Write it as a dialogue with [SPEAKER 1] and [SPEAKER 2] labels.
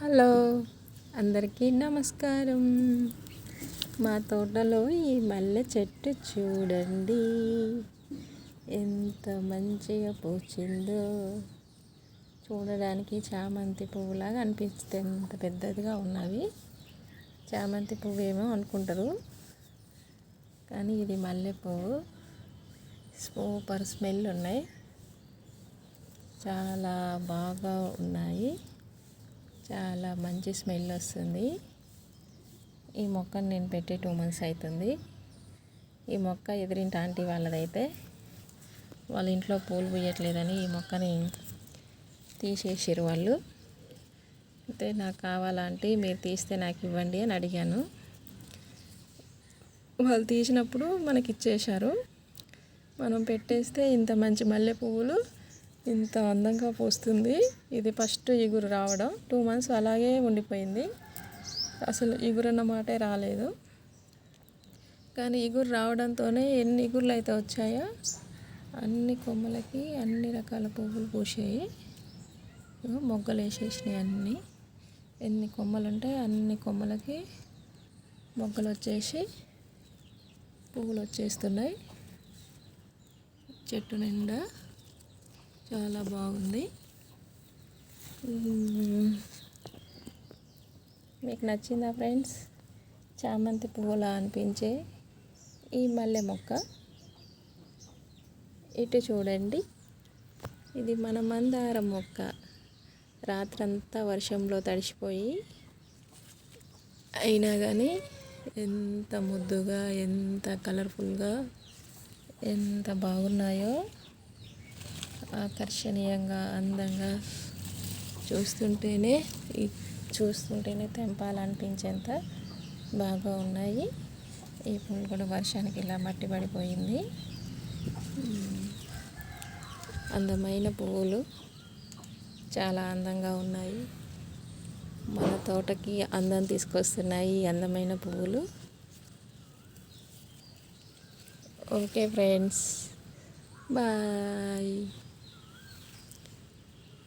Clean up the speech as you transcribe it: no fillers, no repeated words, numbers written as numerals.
[SPEAKER 1] Hello, అందరికీ నమస్కారం. మా తోటలో ఈ మల్లె చెట్టు చూడండి, ఎంత మంచిగా పూచిందో. చూడడానికి చామంతి పువ్వులాగా అనిపిస్తే ఎంత పెద్దదిగా ఉన్నవి. చామంతి పువ్వు ఏమో అనుకుంటారు, కానీ ఇది మల్లె పువ్వు. సూపర్ స్మెల్ ఉన్నాయి, చాలా బాగా ఉన్నాయి, చాలా మంచి స్మెల్ వస్తుంది. ఈ మొక్కను నేను పెట్టి 2 months అవుతుంది. ఈ మొక్క ఎదురింటి ఆంటీ వాళ్ళదైతే వాళ్ళ ఇంట్లో పూలు పూయట్లేదని ఈ మొక్కని తీసేసారు వాళ్ళు. అయితే నాకు కావాలంటే మీరు తీస్తే నాకు ఇవ్వండి అని అడిగాను. వాళ్ళు తీసినప్పుడు మనకి ఇచ్చేశారు. మనం పెట్టేస్తే ఇంత మంచి మల్లె పువ్వులు ఇంత అందంగా పూస్తుంది. ఇది ఫస్ట్ ఇగురు రావడం. 2 months అలాగే ఉండిపోయింది, అసలు ఇగురన్న మాటే రాలేదు. కానీ ఇగురు రావడంతోనే ఎన్ని ఇగుర్లు అయితే వచ్చాయో అన్ని కొమ్మలకి అన్ని రకాల పువ్వులు పూసాయి. మొగ్గలు వేసేసినాయి అన్నీ. ఎన్ని కొమ్మలు ఉంటాయి అన్ని కొమ్మలకి మొగ్గలు వచ్చేసి పువ్వులు వచ్చేస్తున్నాయి. చెట్టు నిండా చాలా బాగుంది. మీకు నచ్చిందా ఫ్రెండ్స్? చామంతి పువ్వులా అనిపించే ఈ మల్లె మొక్క ఇటు చూడండి. ఇది మన మందారం మొక్క. రాత్రంతా వర్షంలో తడిసిపోయి అయినా కానీ ఎంత ముద్దుగా, ఎంత కలర్ఫుల్గా, ఎంత బాగున్నాయో. ఆకర్షణీయంగా, అందంగా, చూస్తుంటేనే తెంపాలనిపించేంత బాగా ఉన్నాయి. ఈ పూలు కూడా వర్షానికి ఇలా మట్టి పడిపోయింది. అందమైన పువ్వులు చాలా అందంగా ఉన్నాయి. మన తోటకి అందం తీసుకొస్తున్నాయి ఈ అందమైన పువ్వులు. Okay friends, bye.